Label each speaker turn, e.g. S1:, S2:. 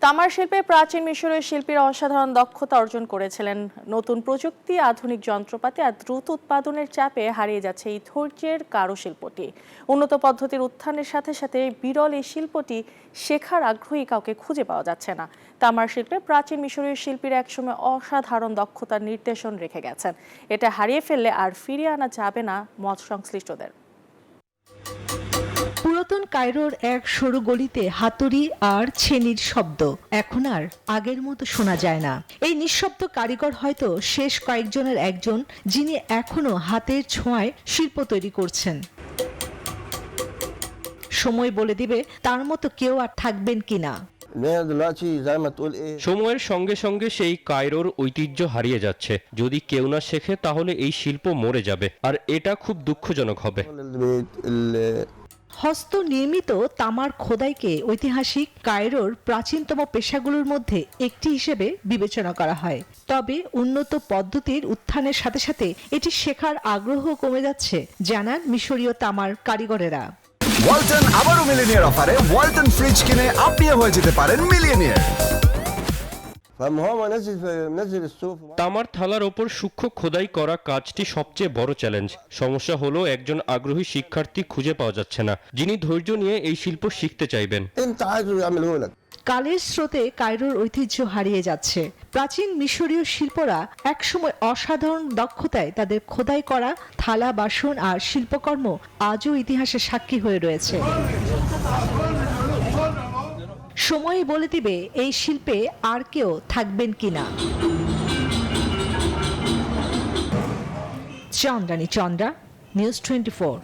S1: তামার শিল্পে প্রাচীন মিশরীয় শিল্পীরা অসাধারণ দক্ষতা অর্জন করেছিলেন। নতুন প্রযুক্তি, আধুনিক যন্ত্রপাতি আর দ্রুত উৎপাদনের চাপে হারিয়ে যাচ্ছে এই ধৈর্যের কারুশিল্পটি। উন্নত পদ্ধতির উত্থানের সাথে সাথে বিরল এই শিল্পটি শেখার আগ্রহী কাউকে খুঁজে পাওয়া যাচ্ছে না। তামার শিল্পে প্রাচীন মিশরীয় শিল্পীরা একসময় অসাধারণ দক্ষতার নির্দেশন রেখে গেছেন। এটা হারিয়ে ফেললে আর ফিরিয়ে আনা যাবে না মত সংশ্লিষ্টদের।
S2: পুরাতন কায়রোর এক সরু গলিতে হাতুড়ি আর ছেনির শব্দ এখন আর আগের মতো শোনা যায় না। এই নিঃশব্দ কারিগর হয়তো শেষ কয়েকজনের একজন, যিনি এখনো হাতের ছোঁয়ায় শিল্প তৈরি করছেন। সময় বলে দিবে তার মতো কেউ আর থাকবেন কিনা।
S3: সময়ের সঙ্গে সঙ্গে সেই কায়রোর ঐতিহ্য হারিয়ে যাচ্ছে। যদি কেউ না শেখে তাহলে এই শিল্প মরে যাবে, আর এটা খুব দুঃখজনক হবে।
S2: হস্ত নির্মিত তামার খোদাইকে ঐতিহাসিক কায়রোর প্রাচীনতম পেশাগুলোর মধ্যে একটি হিসেবে বিবেচনা করা হয়। তবে উন্নত পদ্ধতির উত্থানের সাথে সাথে এটি শেখার আগ্রহ কমে যাচ্ছে, জানান মিশরীয় তামার কারিগরেরা।
S4: ওয়ালটন আবারও মিলিনিয়ার অফারে ওয়ালটন ফ্রিজ কিনে আপনিও হয়ে যেতে পারেন মিলিয়নিয়ার।
S3: তামার থালার ওপর সূক্ষ্ম খোদাই করা কাজটি সবচেয়ে বড় চ্যালেঞ্জ। সমস্যা হলো একজন আগ্রহী শিক্ষার্থী খুঁজে পাওয়া যাচ্ছে না, যিনি ধৈর্য নিয়ে এই শিল্প শিখতে চাইবেন।
S2: কালের স্রোতে কায়রোর ঐতিহ্য হারিয়ে যাচ্ছে। প্রাচীন মিশরীয় শিল্পরা একসময় অসাধারণ দক্ষতায় তাদের খোদাই করা থালা, বাসন আর শিল্পকর্ম আজও ইতিহাসে সাক্ষী হয়ে রয়েছে। সময় বলে দিবে এই শিল্পে আর কেউ থাকবেন কিনা। চন্দ্রানী চন্দ্রা, নিউজ 24।